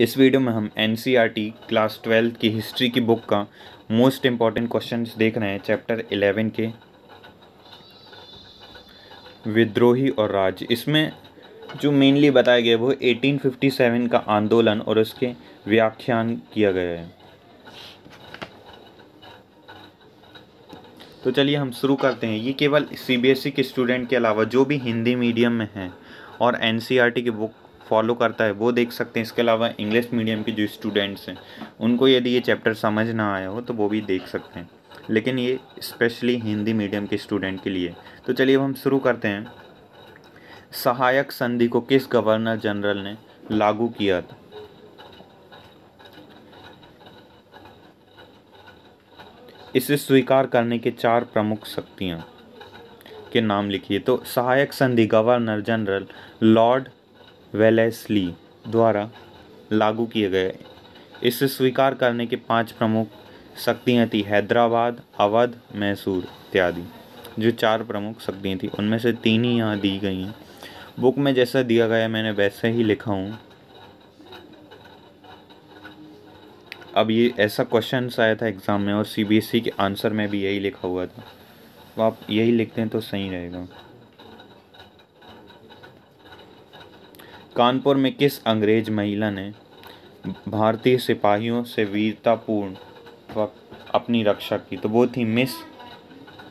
इस वीडियो में हम एनसीईआरटी क्लास 12 की हिस्ट्री की बुक का मोस्ट इम्पॉर्टेंट क्वेश्चंस देख रहे हैं। चैप्टर 11 के विद्रोही और राज्य। इसमें जो मेनली बताया गया वो 1857 का आंदोलन और उसके व्याख्यान किया गया है। तो चलिए हम शुरू करते हैं। ये केवल सीबीएसई के स्टूडेंट के अलावा जो भी हिंदी मीडियम में हैं और एनसीईआरटी की बुक फॉलो करता है वो देख सकते हैं। इसके अलावा इंग्लिश मीडियम के जो स्टूडेंट्स हैं उनको यदि ये चैप्टर समझ ना आया हो तो वो भी देख सकते हैं, लेकिन ये स्पेशली हिंदी मीडियम के स्टूडेंट के लिए। तो चलिए अब हम शुरू करते हैं। सहायक संधि को किस गवर्नर जनरल ने लागू किया था? इसे स्वीकार करने के चार प्रमुख शक्तियां के नाम लिखिए। तो सहायक संधि गवर्नर जनरल लॉर्ड वेलेस्ली द्वारा लागू किए गए। इसे स्वीकार करने के पांच प्रमुख शक्तियां थी: हैदराबाद, अवध, मैसूर इत्यादि। जो चार प्रमुख शक्तियां थी उनमें से तीन ही यहाँ दी गई हैं। बुक में जैसा दिया गया है मैंने वैसे ही लिखा हूँ। अब ये ऐसा क्वेश्चन आया था एग्ज़ाम में और सीबीएसई के आंसर में भी यही लिखा हुआ था, तो आप यही लिखते हैं तो सही रहेगा। कानपुर में किस अंग्रेज महिला ने भारतीय सिपाहियों से वीरतापूर्ण अपनी रक्षा की? तो वो थी मिस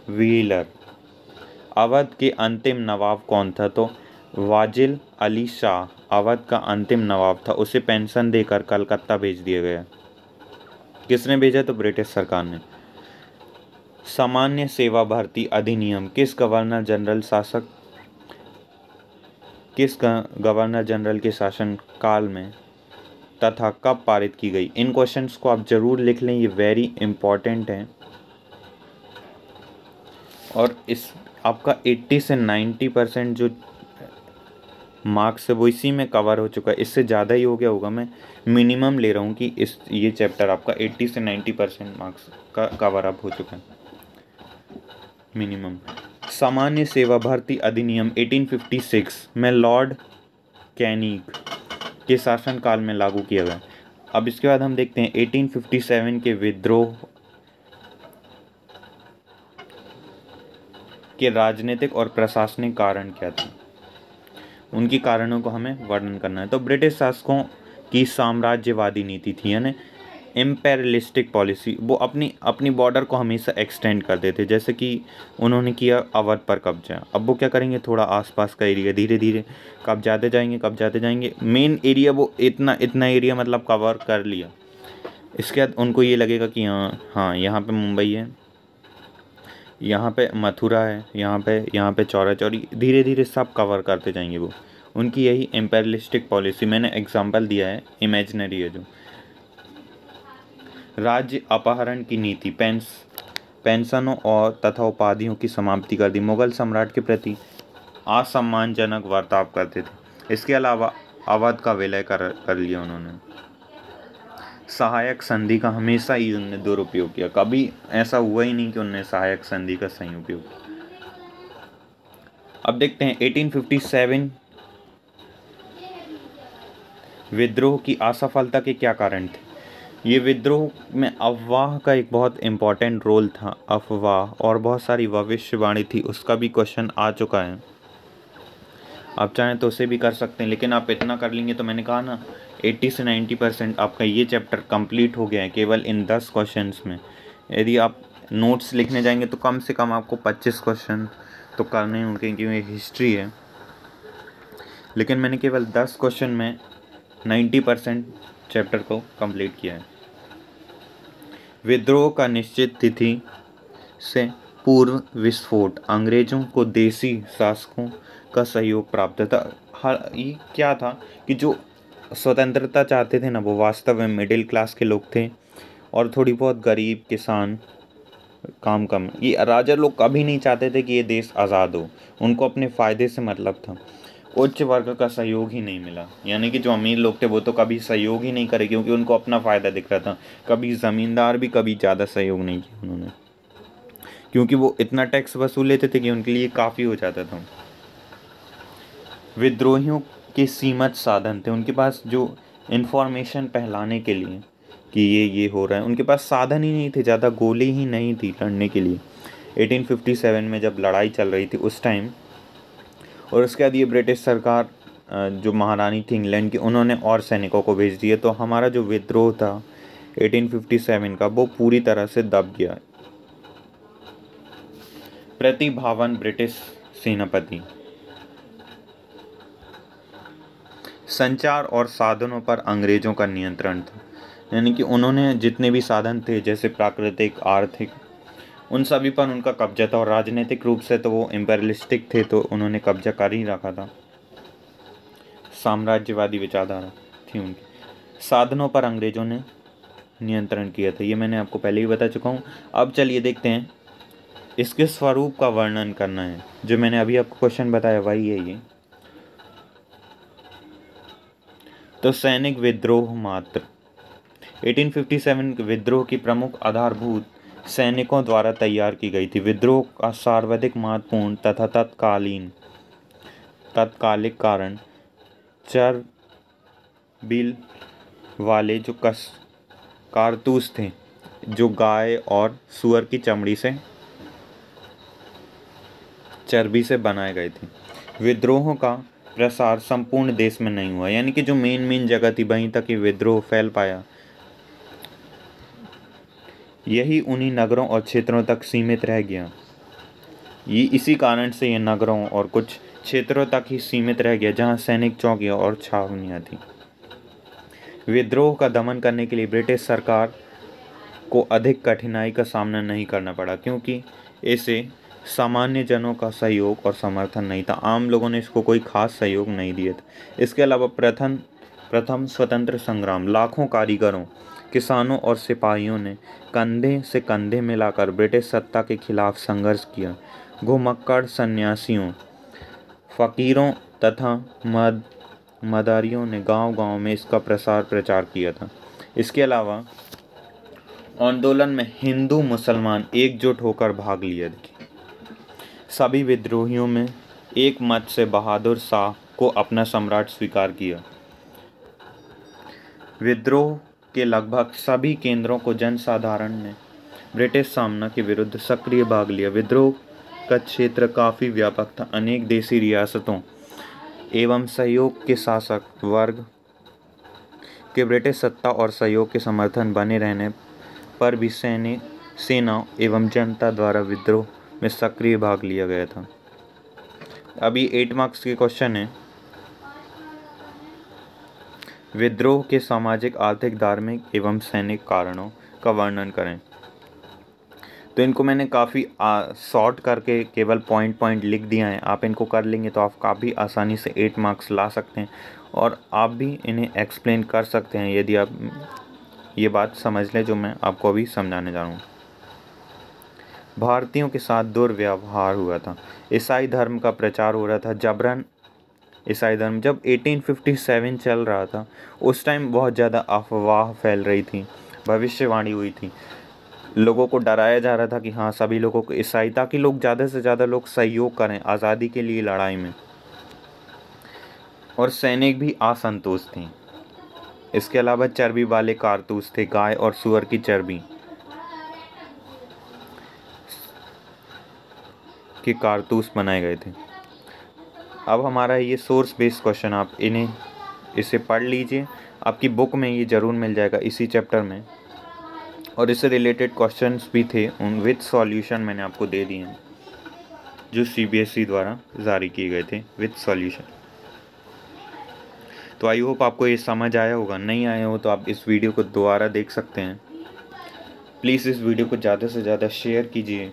व्हीलर। अवध के अंतिम नवाब कौन था? तो वाजिल अली शाह अवध का अंतिम नवाब था। उसे पेंशन देकर कलकत्ता भेज दिया गया। किसने भेजा? तो ब्रिटिश सरकार ने। सामान्य सेवा भर्ती अधिनियम किस गवर्नर जनरल के शासन काल में तथा कब पारित की गई? इन क्वेश्चंस को आप जरूर लिख लें, ये वेरी इंपॉर्टेंट हैं। और इस आपका 80 से 90% जो मार्क्स है वो इसी में कवर हो चुका है। इससे ज़्यादा ही हो गया होगा, मैं मिनिमम ले रहा हूँ कि ये चैप्टर आपका 80 से 90% मार्क्स का कवर अप हो चुका है, मिनिमम। सामान्य सेवा भर्ती अधिनियम 1856 में लॉर्ड कैनिंग के शासनकाल में लागू किया गया। अब इसके बाद हम देखते हैं 1857 के विद्रोह के राजनीतिक और प्रशासनिक कारण क्या थे? उनकी कारणों को हमें वर्णन करना है। तो ब्रिटिश शासकों की साम्राज्यवादी नीति थी, यानी इम्पेरियलिस्टिक पॉलिसी। वो अपनी बॉर्डर को हमेशा एक्सटेंड कर देते, जैसे कि उन्होंने किया अवध पर कब्जा। अब वो क्या करेंगे, थोड़ा आसपास का एरिया धीरे धीरे कब्जाते जाएंगे। मेन एरिया वो इतना एरिया मतलब कवर कर लिया। इसके बाद उनको ये लगेगा कि हाँ यहाँ पे मुंबई है, यहाँ पे मथुरा है, यहाँ पे चौरा चौरी, धीरे धीरे सब कवर करते जाएंगे वो। उनकी यही इम्पेरियलिस्टिक पॉलिसी, मैंने एग्जांपल दिया है, इमेजिनरी है जो। राज्य अपहरण की नीति पेंशनों और तथा उपाधियों की समाप्ति कर दी। मुगल सम्राट के प्रति असम्मानजनक बर्ताव करते थे। इसके अलावा अवध का विलय कर लिया उन्होंने। सहायक संधि का हमेशा ही उन्होंने दुरुपयोग किया, कभी ऐसा हुआ ही नहीं कि उन्होंने सहायक संधि का सही उपयोग किया। अब देखते हैं 1857 विद्रोह की असफलता के क्या कारण थे? ये विद्रोह में अफवाह का एक बहुत इम्पोर्टेंट रोल था। अफवाह और बहुत सारी भविष्यवाणी थी, उसका भी क्वेश्चन आ चुका है। आप चाहें तो उसे भी कर सकते हैं, लेकिन आप इतना कर लेंगे तो मैंने कहा ना 80 से 90% आपका ये चैप्टर कंप्लीट हो गया है केवल इन 10 क्वेश्चंस में। यदि आप नोट्स लिखने जाएंगे तो कम से कम आपको 25 क्वेश्चन तो करने होंगे, क्योंकि ये हिस्ट्री है। लेकिन मैंने केवल 10 क्वेश्चन में 90% चैप्टर को कंप्लीट किया है। विद्रोह का निश्चित तिथि से पूर्व विस्फोट। अंग्रेजों को देसी शासकों का सहयोग प्राप्त था। ये क्या था कि जो स्वतंत्रता चाहते थे ना वो वास्तव में मिडिल क्लास के लोग थे और थोड़ी बहुत गरीब किसान काम कम। ये राजा लोग कभी नहीं चाहते थे कि ये देश आज़ाद हो, उनको अपने फ़ायदे से मतलब था। उच्च वर्ग का सहयोग ही नहीं मिला, यानी कि जो अमीर लोग थे वो तो कभी सहयोग ही नहीं करे क्योंकि उनको अपना फ़ायदा दिख रहा था। कभी ज़मींदार भी कभी ज़्यादा सहयोग नहीं किया उन्होंने, क्योंकि वो इतना टैक्स वसूल लेते थे कि उनके लिए काफ़ी हो जाता था। विद्रोहियों के सीमित साधन थे, उनके पास जो इंफॉर्मेशन फैलाने के लिए कि ये हो रहा है। उनके पास साधन ही नहीं थे, ज़्यादा गोली ही नहीं थी लड़ने के लिए 1857 में जब लड़ाई चल रही थी उस टाइम। और उसके बाद ये ब्रिटिश सरकार जो महारानी थी इंग्लैंड की, उन्होंने और सैनिकों को भेज दिए। तो हमारा जो विद्रोह था 1857 का वो पूरी तरह से दब गया। प्रतिभावान ब्रिटिश सेनापति। संचार और साधनों पर अंग्रेजों का नियंत्रण था, यानी कि उन्होंने जितने भी साधन थे जैसे प्राकृतिक, आर्थिक, उन सभी पर उनका कब्जा था। और राजनीतिक रूप से तो वो इम्पेरियलिस्टिक थे, तो उन्होंने कब्जा कर ही रखा था। साम्राज्यवादी विचारधारा थी उनकी। साधनों पर अंग्रेजों ने नियंत्रण किया था, ये मैंने आपको पहले ही बता चुका हूँ। अब चलिए देखते हैं, इसके स्वरूप का वर्णन करना है। जो मैंने अभी आपको क्वेश्चन बताया वही है ये। तो सैनिक विद्रोह मात्र। 1857 के विद्रोह की प्रमुख आधारभूत सैनिकों द्वारा तैयार की गई थी। विद्रोह का सर्वाधिक महत्वपूर्ण तथा तात्कालिक कारण चरबील वाले जो कारतूस थे, जो गाय और सूअर की चर्बी से बनाए गए थे। विद्रोहों का प्रसार संपूर्ण देश में नहीं हुआ, यानी कि जो मेन जगह थी वहीं तक ही विद्रोह फैल पाया। यही उन्हीं नगरों और क्षेत्रों तक सीमित रह गया। ये इसी कारण से ये नगरों और कुछ क्षेत्रों तक ही सीमित रह गया जहां सैनिक चौकियां और छावनियां थी। विद्रोह का दमन करने के लिए ब्रिटिश सरकार को अधिक कठिनाई का सामना नहीं करना पड़ा, क्योंकि इसे सामान्य जनों का सहयोग और समर्थन नहीं था। आम लोगों ने इसको कोई खास सहयोग नहीं दिए थे। इसके अलावा प्रथम स्वतंत्र संग्राम, लाखों कारीगरों, किसानों और सिपाहियों ने कंधे से कंधे मिलाकर ब्रिटिश सत्ता के खिलाफ संघर्ष किया। घुमक्कड़ सन्यासियों, फकीरों तथा मदारियों ने गांव-गांव में इसका प्रसार प्रचार किया था। इसके अलावा आंदोलन में हिंदू मुसलमान एकजुट होकर भाग लिया था। सभी विद्रोहियों में एक मत से बहादुर शाह को अपना सम्राट स्वीकार किया। विद्रोह के लगभग सभी केंद्रों को जनसाधारण ने ब्रिटिश सामना के विरुद्ध सक्रिय भाग लिया। विद्रोह का क्षेत्र काफ़ी व्यापक था। अनेक देशी रियासतों एवं सहयोग के शासक वर्ग के ब्रिटिश सत्ता और सहयोग के समर्थन बने रहने पर भी सेना एवं जनता द्वारा विद्रोह में सक्रिय भाग लिया गया था। अभी 8 मार्क्स के क्वेश्चन है। विद्रोह के सामाजिक, आर्थिक, धार्मिक एवं सैनिक कारणों का वर्णन करें। तो इनको मैंने काफ़ी शॉर्ट करके केवल पॉइंट लिख दिया है। आप इनको कर लेंगे तो आप काफ़ी आसानी से 8 मार्क्स ला सकते हैं, और आप भी इन्हें एक्सप्लेन कर सकते हैं यदि आप ये बात समझ लें जो मैं आपको अभी समझाने जा रहा हूँ। भारतीयों के साथ दुर्व्यवहार हुआ था। ईसाई धर्म का प्रचार हो रहा था, जबरन ईसाई धर्म। जब 1857 चल रहा था उस टाइम बहुत ज़्यादा अफवाह फैल रही थी, भविष्यवाणी हुई थी, लोगों को डराया जा रहा था कि हाँ सभी लोगों को ईसाई, ताकि लोग ज़्यादा से ज़्यादा लोग सहयोग करें आज़ादी के लिए लड़ाई में। और सैनिक भी असंतुष्ट थे। इसके अलावा चर्बी वाले कारतूस थे, गाय और सूअर की चर्बी के कारतूस बनाए गए थे। अब हमारा ये सोर्स बेस्ड क्वेश्चन, आप इसे पढ़ लीजिए, आपकी बुक में ये ज़रूर मिल जाएगा इसी चैप्टर में। और इससे रिलेटेड क्वेश्चंस भी थे, उन विद सॉल्यूशन मैंने आपको दे दिए हैं, जो CBSE द्वारा जारी किए गए थे विद सॉल्यूशन। तो आई होप आपको ये समझ आया होगा। नहीं आया हो तो आप इस वीडियो को दोबारा देख सकते हैं। प्लीज़ इस वीडियो को ज़्यादा से ज़्यादा शेयर कीजिए।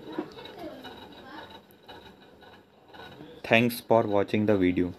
Thanks for watching the video.